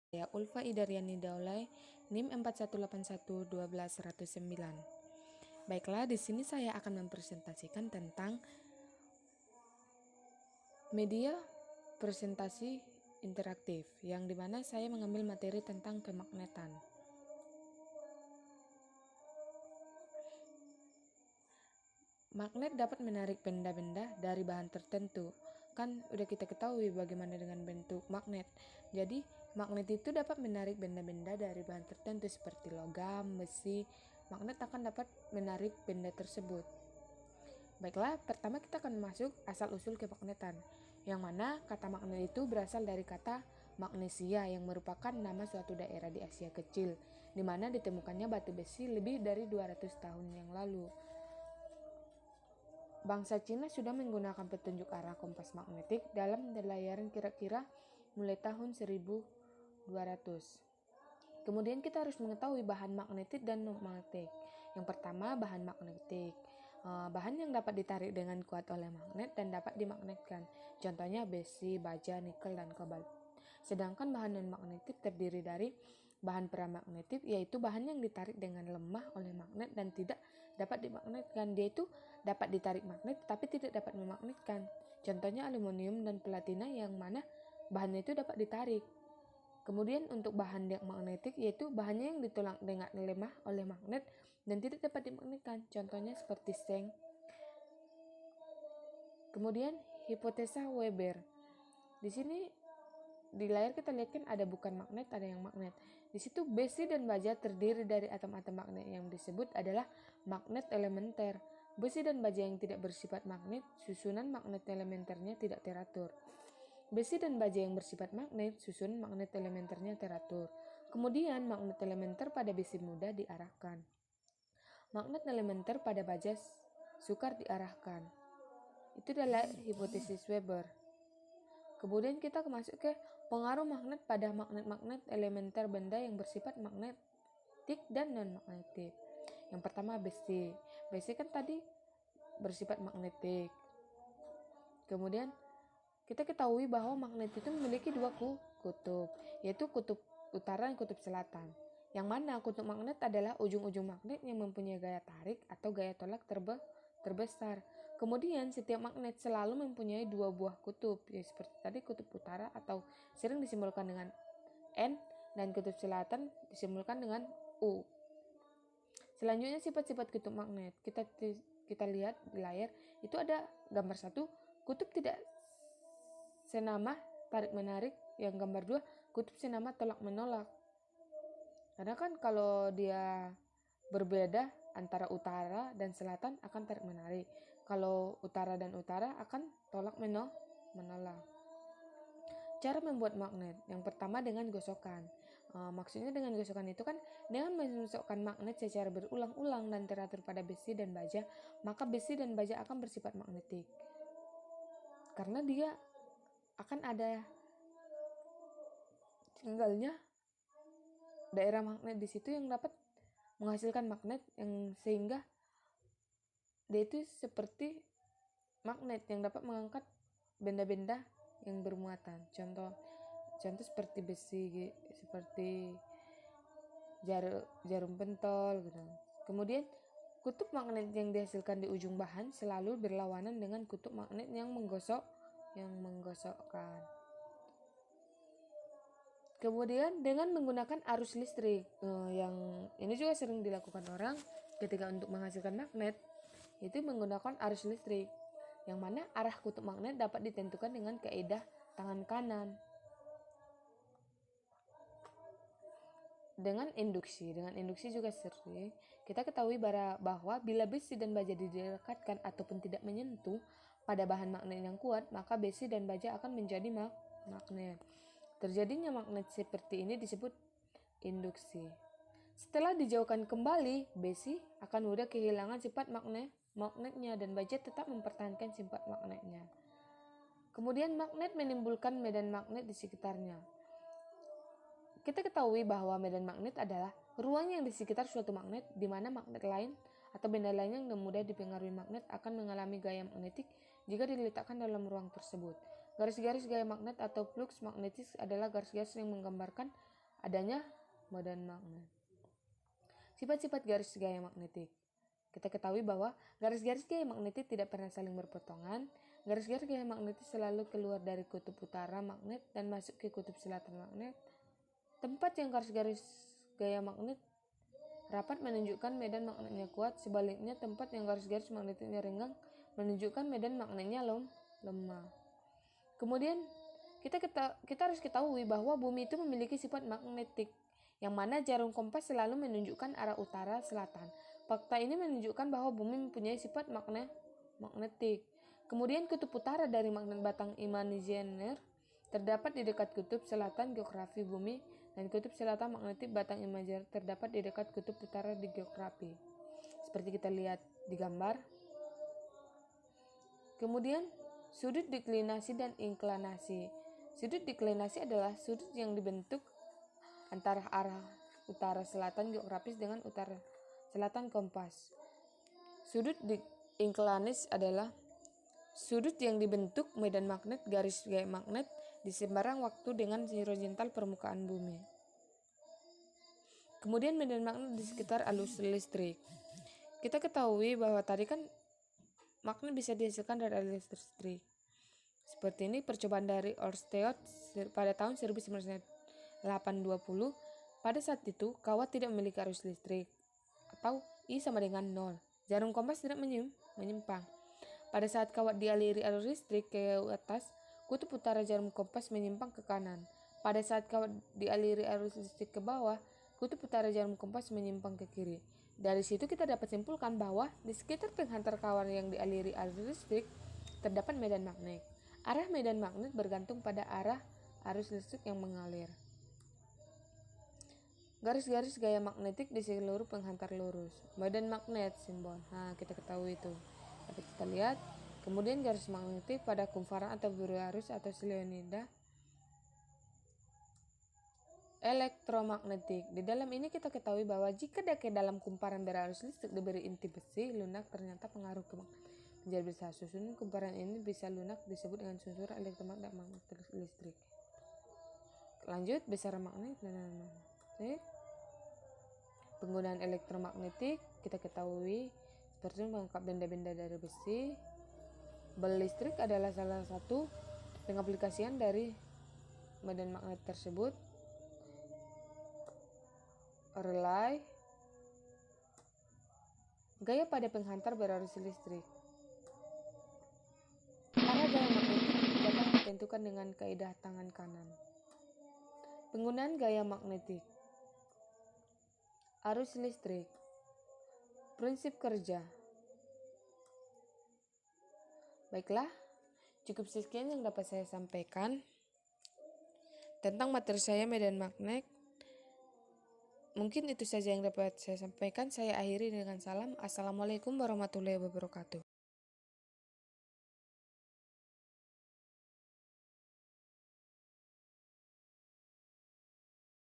Saya Ulfa Idaryani Daulay, NIM 4181-12109. Baiklah, di sini saya akan mempresentasikan tentang media presentasi interaktif, yang dimana saya mengambil materi tentang kemagnetan. Magnet dapat menarik benda-benda dari bahan tertentu. Kan udah kita ketahui bagaimana dengan bentuk magnet. Jadi, magnet itu dapat menarik benda-benda dari bahan tertentu seperti logam, besi. Magnet akan dapat menarik benda tersebut. Baiklah, pertama kita akan masuk asal-usul kemagnetan, yang mana kata magnet itu berasal dari kata Magnesia yang merupakan nama suatu daerah di Asia Kecil, di mana ditemukannya batu besi lebih dari 200 tahun yang lalu. Bangsa Cina sudah menggunakan petunjuk arah kompas magnetik dalam pelayaran kira-kira mulai tahun 1200. Kemudian kita harus mengetahui bahan magnetik dan non-magnetik. Yang pertama, bahan magnetik. Bahan yang dapat ditarik dengan kuat oleh magnet dan dapat dimagnetkan. Contohnya besi, baja, nikel, dan kobalt. Sedangkan bahan non-magnetik terdiri dari bahan paramagnetik, yaitu bahan yang ditarik dengan lemah oleh magnet dan tidak dapat dimagnetkan. Dia itu dapat ditarik magnet tapi tidak dapat memagnetkan. Contohnya aluminium dan platina, yang mana bahannya itu dapat ditarik. Kemudian untuk bahan diamagnetik, yaitu bahannya yang ditolak dengan lemah oleh magnet dan tidak dapat dimagnetkan. Contohnya seperti seng. Kemudian hipotesa Weber. Di sini di layar kita lihat kan ada bukan magnet, ada yang magnet. Di situ besi dan baja terdiri dari atom-atom magnet yang disebut adalah magnet elementer. Besi dan baja yang tidak bersifat magnet, susunan magnet elementernya tidak teratur. Besi dan baja yang bersifat magnet, susunan magnet elementernya teratur. Kemudian magnet elementer pada besi mudah diarahkan. Magnet elementer pada baja sukar diarahkan. Itu adalah hipotesis Weber. Kemudian kita masuk ke pengaruh magnet pada magnet-magnet elementer benda yang bersifat magnetik dan non-magnetik. Yang pertama besi. Besi kan tadi bersifat magnetik. Kemudian kita ketahui bahwa magnet itu memiliki dua kutub, yaitu kutub utara dan kutub selatan. Yang mana kutub magnet adalah ujung-ujung magnet yang mempunyai gaya tarik atau gaya tolak terbesar. Kemudian setiap magnet selalu mempunyai dua buah kutub, ya seperti tadi kutub utara atau sering disimbolkan dengan N, dan kutub selatan disimbolkan dengan U. Selanjutnya sifat-sifat kutub magnet. Kita lihat di layar, itu ada gambar 1, kutub tidak senama tarik menarik. Yang gambar 2, kutub senama tolak menolak. Karena kan kalau dia berbeda antara utara dan selatan akan tarik menarik. Kalau utara dan utara akan tolak menolak. Cara membuat magnet. Yang pertama dengan gosokan. Maksudnya dengan gosokan itu kan dengan memasukkan magnet secara berulang-ulang dan teratur pada besi dan baja, maka besi dan baja akan bersifat magnetik. Karena dia akan ada tinggalnya daerah magnet di situ yang dapat menghasilkan magnet, yang sehingga dia itu seperti magnet yang dapat mengangkat benda-benda yang bermuatan. Contoh seperti besi, seperti jarum pentol gitu. Kemudian kutub magnet yang dihasilkan di ujung bahan selalu berlawanan dengan kutub magnet yang menggosokkan. Kemudian dengan menggunakan arus listrik, yang ini juga sering dilakukan orang ketika untuk menghasilkan magnet, itu menggunakan arus listrik, yang mana arah kutub magnet dapat ditentukan dengan kaidah tangan kanan. Dengan induksi juga sering kita ketahui bahwa bila besi dan baja didekatkan ataupun tidak menyentuh pada bahan magnet yang kuat, maka besi dan baja akan menjadi magnet. Terjadinya magnet seperti ini disebut induksi. Setelah dijauhkan kembali, besi akan mudah kehilangan sifat magnetnya dan baja tetap mempertahankan sifat magnetnya. Kemudian magnet menimbulkan medan magnet di sekitarnya. Kita ketahui bahwa medan magnet adalah ruang yang di sekitar suatu magnet, di mana magnet lain atau benda lain yang mudah dipengaruhi magnet akan mengalami gaya magnetik jika diletakkan dalam ruang tersebut. Garis-garis gaya magnet atau flux magnetis adalah garis-garis yang menggambarkan adanya medan magnet. Sifat-sifat garis gaya magnetik. Kita ketahui bahwa garis-garis gaya magnetik tidak pernah saling berpotongan. Garis-garis gaya magnetik selalu keluar dari kutub utara magnet dan masuk ke kutub selatan magnet. Tempat yang garis-garis gaya magnet rapat menunjukkan medan magnetnya kuat, sebaliknya tempat yang garis-garis magnetiknya renggang menunjukkan medan magnetnya lemah. Kemudian kita harus ketahui bahwa bumi itu memiliki sifat magnetik, yang mana jarum kompas selalu menunjukkan arah utara selatan. Fakta ini menunjukkan bahwa bumi mempunyai sifat magnetik. Kemudian kutub utara dari magnet batang imaginer terdapat di dekat kutub selatan geografi bumi, dan kutub selatan magnetik batang imaginer terdapat di dekat kutub utara di geografi. Seperti kita lihat di gambar. Kemudian sudut deklinasi dan inklinasi. Sudut deklinasi adalah sudut yang dibentuk antara arah utara selatan geografis dengan utara selatan kompas. Sudut inklinis adalah sudut yang dibentuk medan magnet garis gaya magnet di sembarang waktu dengan horizontal permukaan bumi. Kemudian medan magnet di sekitar arus listrik. Kita ketahui bahwa tadi kan magnet bisa dihasilkan dari arus listrik. Seperti ini percobaan dari Oersted pada tahun 1920. Pada saat itu kawat tidak memiliki arus listrik, atau I sama dengan 0. Jarum kompas tidak menyimpang. Pada saat kawat dialiri arus listrik ke atas, kutub utara jarum kompas menyimpang ke kanan. Pada saat kawat dialiri arus listrik ke bawah, kutub utara jarum kompas menyimpang ke kiri. Dari situ kita dapat simpulkan bahwa di sekitar penghantar kawat yang dialiri arus listrik terdapat medan magnet. Arah medan magnet bergantung pada arah arus listrik yang mengalir. Garis-garis gaya magnetik di seluruh penghantar lurus. Medan magnet simbol. Nah, kita ketahui itu. Dapat kita lihat. Kemudian garis magnetik pada kumparan atau biru arus atau selenoida. Elektromagnetik. Di dalam ini kita ketahui bahwa jika ke dalam kumparan berarus listrik diberi inti besi lunak, ternyata pengaruh ke magnet menjadi besar. Susunan kumparan ini bisa lunak disebut dengan susunan elektromagnet listrik. Lanjut, besaran magnet dan magnetik. Penggunaan elektromagnetik kita ketahui seperti mengangkat benda-benda dari besi. Bel listrik adalah salah satu pengaplikasian dari medan magnet tersebut. Relay, gaya pada penghantar berarus listrik. Arah gaya magnetik dapat ditentukan dengan kaidah tangan kanan. Penggunaan gaya magnetik. Arus listrik. Prinsip kerja. Baiklah, cukup sekian yang dapat saya sampaikan tentang materi saya medan magnet. Mungkin itu saja yang dapat saya sampaikan. Saya akhiri dengan salam. Assalamualaikum warahmatullahi wabarakatuh.